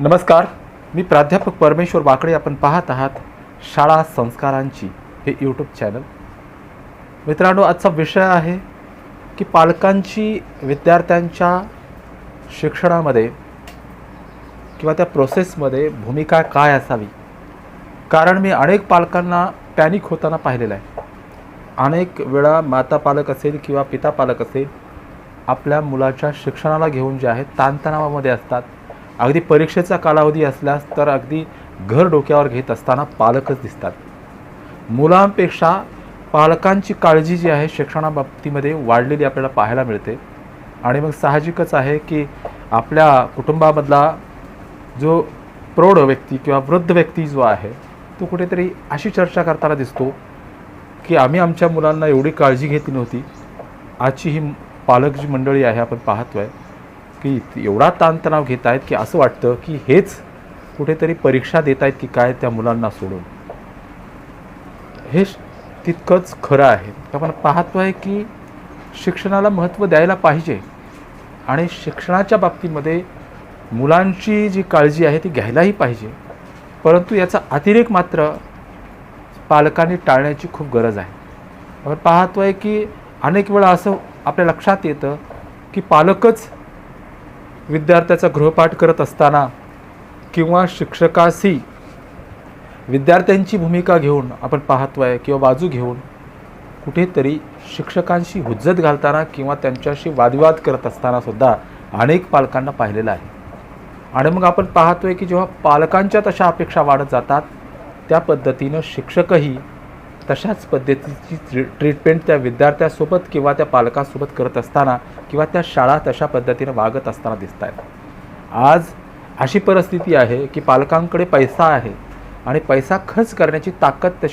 नमस्कार, मी प्राध्यापक परमेश्वर वाकडे. आपण पाहत आहात शाळा संस्कारांची हे यूट्यूब चॅनल. मित्रांनो, आजचा विषय आहे की पालकांची विद्यार्थ्यांच्या शिक्षणामध्ये किंवा त्या प्रोसेसमध्ये भूमिका काय असावी. कारण मी अनेक पालकांना पॅनिक होताना पाहिलेलं आहे. अनेक वेळा माता पालक असेल किंवा पिता पालक असेल, आपल्या मुलाच्या शिक्षणाला घेऊन जे आहे ताणतणावामध्ये असतात. अगदी परीक्षेचा कालावधी असल्यास तर अगदी घर डोक्यावर घेत असताना पालकच दिसतात. मुलांपेक्षा पालकांची काळजी जी आहे शिक्षणाबाबतीमध्ये वाढलेली आपल्याला पाहायला मिळते. आणि मग साहजिकच आहे की आपल्या कुटुंबामधला जो प्रौढ व्यक्ती किंवा वृद्ध व्यक्ती जो आहे तो कुठेतरी अशी चर्चा करताना दिसतो की आम्ही आमच्या मुलांना एवढी काळजी घेतली नव्हती. आजची ही पालक जी मंडळी आहे आपण पाहतो आहे की एवढा ताणतणाव घेत आहेत की असं वाटतं की हेच कुठेतरी परीक्षा देत आहेत की काय त्या मुलांना सोडून. हे तितकंच खरं आहे. आपण पाहतो आहे की शिक्षणाला महत्त्व द्यायला पाहिजे आणि शिक्षणाच्या बाबतीमध्ये मुलांची जी काळजी आहे ती घ्यायलाही पाहिजे. परंतु याचा अतिरेक मात्र पालकांनी टाळण्याची खूप गरज आहे. आपण पाहतो आहे की अनेक वेळा असं आपल्या लक्षात येतं की पालकच विद्यार्थ्याचा गृहपाठ करत असताना किंवा शिक्षकाशी विद्यार्थ्यांची भूमिका घेऊन आपण पाहतो आहे किंवा बाजू घेऊन कुठेतरी शिक्षकांशी हुज्जत घालताना किंवा त्यांच्याशी वादविवाद करत असताना सुद्धा अनेक पालकांना पाहिलेलं आहे. आणि मग आपण पाहतो आहे की जेव्हा पालकांच्या तशा अपेक्षा वाढत जातात त्या पद्धतीनं शिक्षकही तशाच पद्धतीची ट्रीटमेंट त्या विद्यार्थ्यासोबत किंवा त्या पालकासोबत करत असताना किंवा त्या शाळा तशा पद्धतीनं वागत असताना दिसत आहेत. आज अशी परिस्थिती आहे की पालकांकडे पैसा आहे आणि पैसा खर्च करण्याची ताकद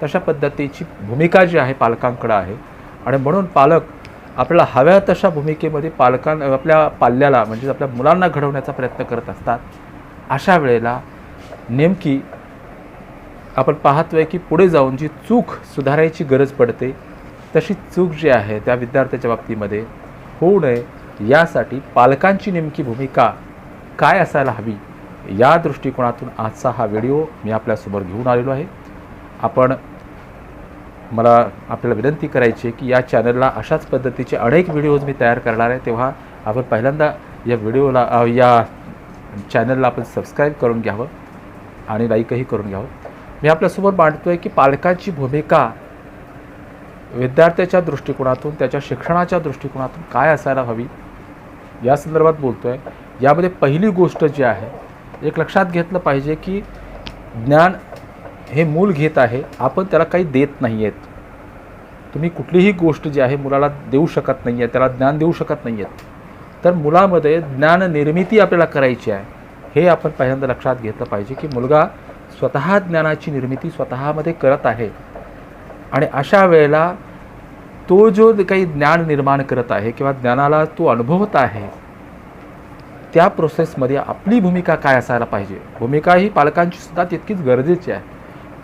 तशा पद्धतीची भूमिका जी आहे पालकांकडे आहे. आणि म्हणून पालक आपल्याला हव्या तशा भूमिकेमध्ये आपल्या पाल्याला म्हणजे आपल्या मुलांना घडवण्याचा प्रयत्न करत असतात. अशा वेळेला नेमकी आपण पाहतो आहे की पुढे जाऊन जी चूक सुधारायची गरज पडते तशी चूक जी आहे त्या विद्यार्थ्याच्या बाबतीमध्ये होऊ नये यासाठी पालकांची नेमकी भूमिका काय असायला हवी या दृष्टिकोनातून आजचा हा व्हिडिओ मी आपल्यासमोर घेऊन आलेलो आहे. मला आपल्याला विनंती करायची आहे की या चॅनलला अशाच पद्धतीचे अनेक व्हिडिओज मी तयार करणार आहे. तेव्हा आपण पहिल्यांदा या चॅनलला आपण सबस्क्राईब करून घ्यावं आणि लाईकही करून घ्यावं. मी आपल्यासमोर मांडतो आहे की पालकांची भूमिका विद्यार्थ्याच्या दृष्टिकोनातून त्याच्या शिक्षणाच्या दृष्टिकोनातून काय असायला हवी या संदर्भात बोलतो आहे. यामध्ये पहिली गोष्ट जी आहे एक लक्षात घेतलं पाहिजे की ज्ञान हे मूल घेत आहे, आपण त्याला काही देत नाही आहेत. तुम्ही कुठलीही गोष्ट जी आहे मुलाला देऊ शकत नाही आहे, त्याला ज्ञान देऊ शकत नाही आहेत. तर मुलामध्ये ज्ञान निर्मिती आपल्याला करायची आहे हे आपण पहिल्यांदा लक्षात घेतलं पाहिजे की मुलगा स्वतः ज्ञानाची निर्मिती स्वतःमध्ये करत आहे. आणि अशा वेळेला तो जो काही ज्ञान निर्माण करत आहे किंवा ज्ञानाला तो अनुभवत आहे त्या प्रोसेसमध्ये आपली भूमिका काय असायला पाहिजे. भूमिका ही पालकांची सुद्धा तितकीच गरजेची आहे,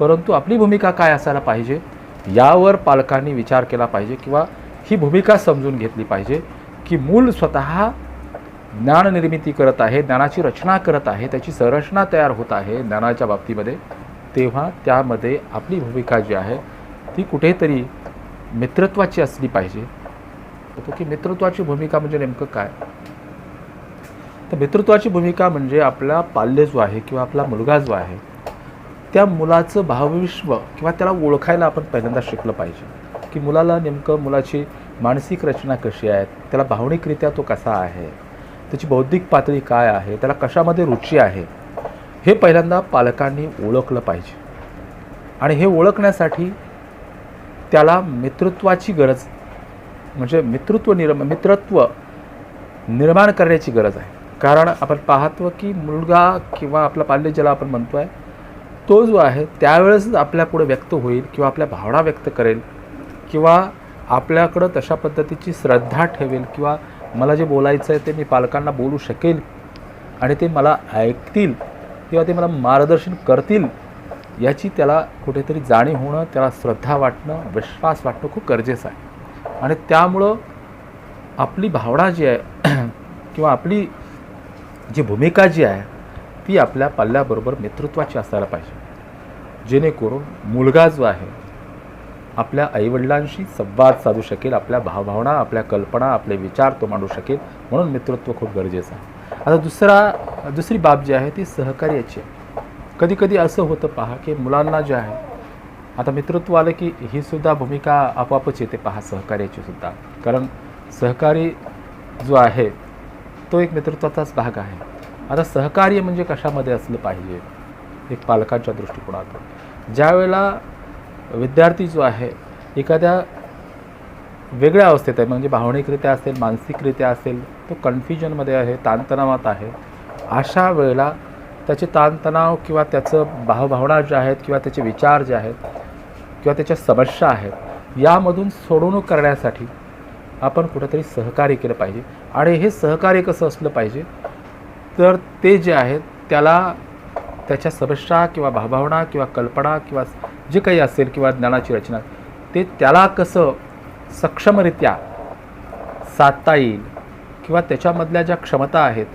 परंतु आपली भूमिका काय असायला पाहिजे यावर पालकांनी विचार केला पाहिजे किंवा ही भूमिका समजून घेतली पाहिजे की मूल स्वतः ज्ञान निर्मिती करत आहे, ज्ञानाची रचना करत आहे, त्याची संरचना तयार होत आहे ज्ञानाच्या बाबतीमध्ये. तेव्हा त्यामध्ये आपली भूमिका जी आहे ती कुठेतरी मित्रत्वाची असली पाहिजे. की मित्रत्वाची भूमिका म्हणजे नेमकं काय. तर मित्रत्वाची भूमिका म्हणजे आपला पाल्य जो आहे किंवा आपला मुलगा जो आहे त्या मुलाचं भावविश्व किंवा त्याला ओळखायला आपण पहिल्यांदा शिकलं पाहिजे की मुलाला नेमकं मुलाची मानसिक रचना कशी आहे, त्याला भावनिकरित्या तो कसा आहे, त्याची बौद्धिक पातळी काय आहे, त्याला कशामध्ये रुची आहे हे पहिल्यांदा पालकांनी ओळखलं पाहिजे. आणि हे ओळखण्यासाठी त्याला मित्रत्वाची गरज म्हणजे मित्रत्व निर्माण करण्याची गरज आहे. कारण आपण पाहतो की मुलगा किंवा आपला पाल्य ज्याला आपण म्हणतो आहे तो जो आहे त्यावेळेसच आपल्यापुढे व्यक्त होईल किंवा आपल्या भावना व्यक्त करेल किंवा आपल्याकडं तशा पद्धतीची श्रद्धा ठेवेल किंवा मला जे बोलायचं आहे ते मी पालकांना बोलू शकेल आणि ते मला ऐकतील किंवा ते मला मार्गदर्शन करतील याची त्याला कुठेतरी जाणीव होणं, त्याला श्रद्धा वाटणं, विश्वास वाटणं खूप गरजेचं आहे. आणि त्यामुळं आपली भावना जी आहे किंवा आपली जी भूमिका जी आहे ती आपल्या पाल्याबरोबर नेतृत्वाची असायला पाहिजे, जेणेकरून मुलगा जो आहे आपल्या आईवडिलांशी संवाद साधू शकेल, आपल्या भावभावना, आपल्या कल्पना, आपले विचार तो मांडू शकेल. म्हणून मित्रत्व खूप गरजेचं आहे. आता दुसरी बाब जी आहे ती सहकार्याची आहे. कधीकधी असं होतं पहा की मुलांना जे आहे, आता मित्रत्व आलं की ही सुद्धा भूमिका आपोआपच येते पहा सहकार्याची सुद्धा. कारण सहकारी जो आहे तो एक मित्रत्वाचाच भाग आहे. आता सहकार्य म्हणजे कशामध्ये असलं पाहिजे, एक पालकांच्या दृष्टिकोनातून. ज्या वेळेला विद्यार्थी जो आहे एखाद्या वेगळ्या अवस्थेत आहे, म्हणजे भावनिकरित्या असेल, मानसिकरित्या असेल, तो कन्फ्युजनमध्ये आहे, ताणतणावात आहे, अशा वेळेला त्याचे ताणतणाव किंवा त्याचं भावभावना ज्या आहेत किंवा त्याचे विचार जे आहेत किंवा त्याच्या समस्या आहेत, यामधून सोडवणूक करण्यासाठी आपण कुठेतरी सहकार्य केलं पाहिजे. आणि हे सहकार्य कसं असलं पाहिजे, तर ते जे आहेत त्याला त्याच्या समस्या किंवा भावभावना किंवा कल्पना किंवा जे काही असेल किंवा ज्ञानाची रचना, ते त्याला कसं सक्षमरित्या साधता येईल किंवा त्याच्यामधल्या ज्या क्षमता आहेत,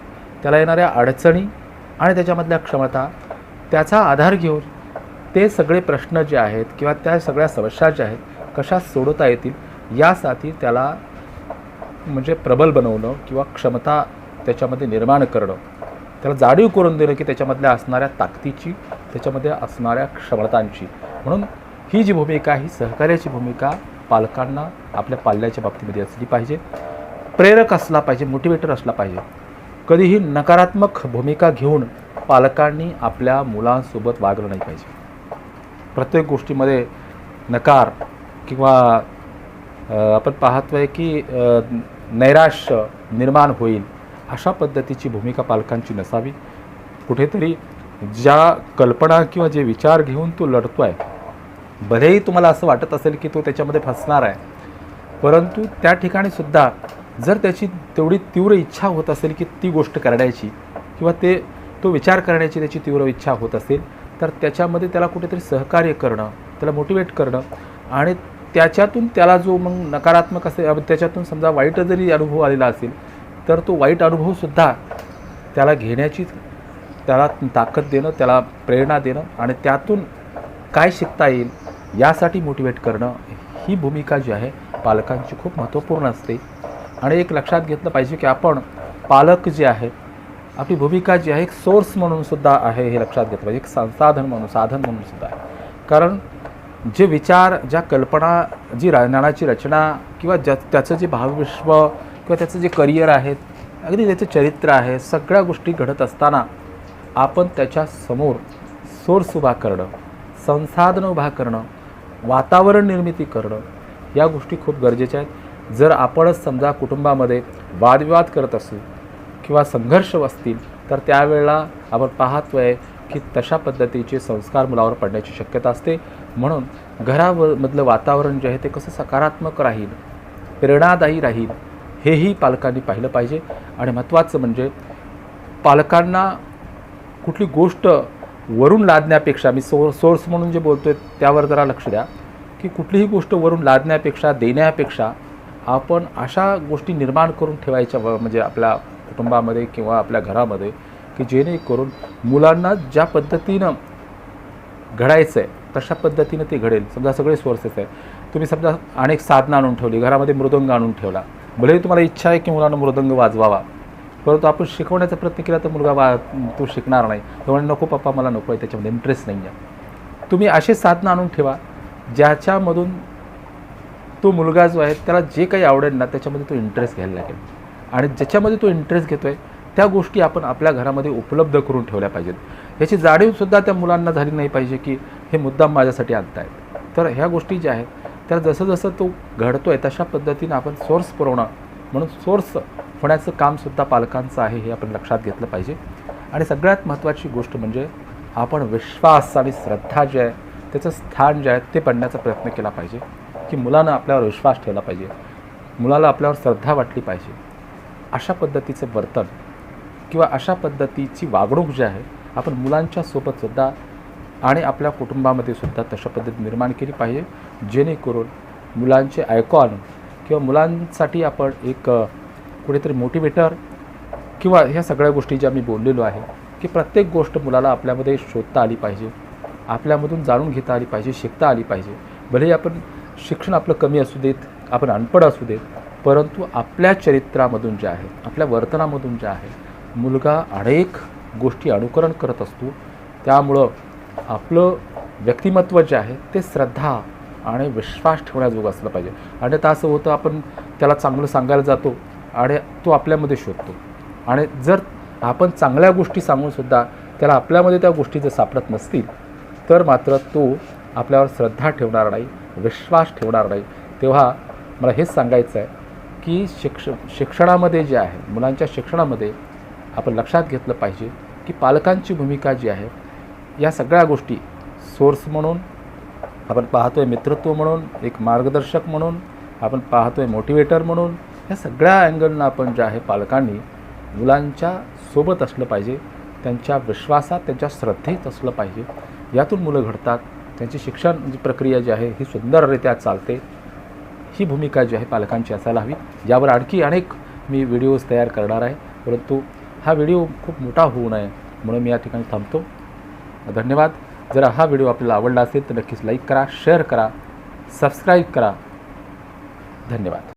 त्याला येणाऱ्या अडचणी आणि त्याच्यामधल्या क्षमता, त्याचा आधार घेऊन ते सगळे प्रश्न जे आहेत किंवा त्या सगळ्या समस्या ज्या आहेत कशा सोडवता येतील, यासाठी त्याला म्हणजे प्रबल बनवणं किंवा क्षमता त्याच्यामध्ये निर्माण करणं, त्याला जाणीव करून देणं की त्याच्यामधल्या असणाऱ्या ताकदीची, त्याच्यामध्ये असणाऱ्या क्षमतांची. म्हणून ही जी भूमिका, ही सहकार्याची भूमिका पालकांना आपल्या पाल्याच्या बाबतीमध्ये असली पाहिजे. प्रेरक असला पाहिजे, मोटिवेटर असला पाहिजे. कधीही नकारात्मक भूमिका घेऊन पालकांनी आपल्या मुलांसोबत वागलं नाही पाहिजे. प्रत्येक गोष्टीमध्ये नकार किंवा आपण पाहतोय की नैराश्य निर्माण होईल, अशा पद्धतीची भूमिका पालकांची नसावी. कुठेतरी ज्या कल्पना किंवा जे विचार घेऊन तो लढतो आहे, भलेही तुम्हाला असं वाटत असेल की तो त्याच्यामध्ये फसणार आहे, परंतु त्या ठिकाणी सुद्धा जर त्याची तेवढी तीव्र इच्छा होत असेल की ती गोष्ट करण्याची किंवा तो विचार करण्याची त्याची तीव्र इच्छा होत असेल, तर त्याच्यामध्ये त्याला कुठेतरी सहकार्य करणं, त्याला मोटिवेट करणं आणि त्याच्यातून त्याला जो मग नकारात्मक असेल, त्याच्यातून समजा वाईट जरी अनुभव आलेला असेल, तर तो वाईट अनुभवसुद्धा त्याला घेण्याची त्याला ताकद देणं, त्याला प्रेरणा देणं आणि त्यातून काय शिकता येईल यासाठी मोटिवेट करणं, ही भूमिका जी आहे पालकांची खूप महत्त्वपूर्ण असते. आणि एक लक्षात घेतलं पाहिजे की आपण पालक जे आहे, आपली भूमिका जी आहे एक सोर्स म्हणून सुद्धा आहे, हे लक्षात घेतलं पाहिजे. एक साधन म्हणून सुद्धा आहे. कारण जे विचार, ज्या कल्पना, जी ज्ञानाची रचना किंवा त्याचं जे भावविश्व किंवा त्याचं जे करिअर आहे, अगदी त्याचं चरित्र आहे, सगळ्या गोष्टी घडत असताना आपण त्याच्यासमोर सोर्स उभा करणं, संसाधनं उभा करणं, वातावरण निर्मिती करणं, या गोष्टी खूप गरजेच्या आहेत. जर आपणच समजा कुटुंबामध्ये वादविवाद करत असू किंवा संघर्ष असतील, तर त्यावेळेला आपण पाहतोय की तशा पद्धतीचे संस्कार मुलावर पडण्याची शक्यता असते. म्हणून घरामधलं वातावरण जे आहे ते कसं सकारात्मक राहील, प्रेरणादायी राहील, हेही पालकांनी पाहिलं पाहिजे. आणि महत्त्वाचं म्हणजे पालकांना कुठली गोष्ट वरून लादण्यापेक्षा, मी सोर्स म्हणून जे बोलतो आहे त्यावर जरा लक्ष द्या, की कुठलीही गोष्ट वरून लादण्यापेक्षा, देण्यापेक्षा आपण अशा गोष्टी निर्माण करून ठेवायच्या म्हणजे आपल्या कुटुंबामध्ये किंवा आपल्या घरामध्ये, की जेणेकरून मुलांना ज्या पद्धतीनं घडायचं आहे तशा पद्धतीनं ते घडेल. समजा सगळे सोर्सेस आहे, तुम्ही समजा अनेक साधनं आणून ठेवली, घरामध्ये मृदंग आणून ठेवला, भलेही तुम्हाला इच्छा आहे की मुलांना मृदंग वाजवावा, परंतु आपण शिकवण्याचा प्रयत्न केला तर मुलगा तो शिकणार नाही. त्यामुळे नको पप्पा, मला नको आहे, त्याच्यामध्ये इंटरेस्ट नाही आहे. तुम्ही असे साधनं आणून ठेवा ज्याच्यामधून तो मुलगा जो आहे त्याला जे काही आवडेल ना त्याच्यामध्ये तो इंटरेस्ट घ्यायला लागेल. आणि ज्याच्यामध्ये तो इंटरेस्ट घेतो आहे त्या गोष्टी आपण आपल्या घरामध्ये उपलब्ध करून ठेवल्या पाहिजेत. याची जाणीवसुद्धा त्या मुलांना झाली नाही पाहिजे की हे मुद्दाम माझ्यासाठी आणतायत. तर ह्या गोष्टी ज्या आहेत त्या जसं जसं तो घडतो आहे तशा पद्धतीनं आपण सोर्स पुरवणं, म्हणून सोर्स होण्याचं कामसुद्धा पालकांचं आहे, हे आपण लक्षात घेतलं पाहिजे. आणि सगळ्यात महत्त्वाची गोष्ट म्हणजे आपण विश्वास आणि श्रद्धा जे आहे त्याचं स्थान जे आहे ते पडण्याचा प्रयत्न केला पाहिजे, की मुलानं आपल्यावर विश्वास ठेवला पाहिजे, मुलाला आपल्यावर श्रद्धा वाटली पाहिजे. अशा पद्धतीचं वर्तन किंवा अशा पद्धतीची वागणूक जी आहे आपण मुलांच्या सोबतसुद्धा आणि आपल्या कुटुंबामध्ये सुद्धा तशा पद्धती निर्माण केली पाहिजे, जेणेकरून मुलांचे आयकॉन किंवा मुलांसाठी आपण एक कुठेतरी मोटिवेटर किंवा ह्या सगळ्या गोष्टी ज्या मी बोललेलो आहे की प्रत्येक गोष्ट मुलाला आपल्यामध्ये शोधता आली पाहिजे, आपल्यामधून जाणून घेता आली पाहिजे, शिकता आली पाहिजे. भलेही आपण शिक्षण आपलं कमी असू देत, आपण अनपढ असू देत, परंतु आपल्या चरित्रामधून जे आहे, आपल्या वर्तनामधून जे आहे, मुलगा अनेक गोष्टी अनुकरण करत असतो. त्यामुळं आपलं व्यक्तिमत्व जे आहे ते श्रद्धा आणि विश्वास ठेवण्याजोगं असलं पाहिजे. आणि तर असं होतं, आपण त्याला चांगलं सांगायला जातो आणि तो आपल्यामध्ये शोधतो. आणि जर आपण चांगल्या गोष्टी सांगूनसुद्धा त्याला आपल्यामध्ये त्या गोष्टी जर सापडत नसतील तर मात्र तो आपल्यावर श्रद्धा ठेवणार नाही, विश्वास ठेवणार नाही. तेव्हा मला हेच सांगायचं आहे की शिक्षणामध्ये जे आहे, मुलांच्या शिक्षणामध्ये आपण लक्षात घेतलं पाहिजे की पालकांची भूमिका जी आहे, या सगळ्या गोष्टी सोर्स म्हणून आपण पाहतो आहे, मित्रत्व म्हणून, एक मार्गदर्शक म्हणून आपण पाहतो आहे, मोटिवेटर म्हणून, या सगळ्या अँगलनं आपण जे आहे पालकांनी मुलांच्या सोबत असलं पाहिजे, त्यांच्या विश्वासात, त्यांच्या श्रद्धेत असलं पाहिजे. यातून मुलं घडतात, त्यांची शिक्षण जी प्रक्रिया जी आहे ही सुंदररित्या चालते. ही भूमिका जी आहे पालकांची असायला हवी. यावर आणखी अनेक मी व्हिडिओज तयार करणार आहे, परंतु हा व्हिडिओ खूप मोठा होऊ नये म्हणून मी या ठिकाणी थांबतो. धन्यवाद. जर हा व्हिडिओ आपल्याला आवडला असेल तर नक्कीच लाईक करा, शेअर करा, सबस्क्राईब करा. धन्यवाद.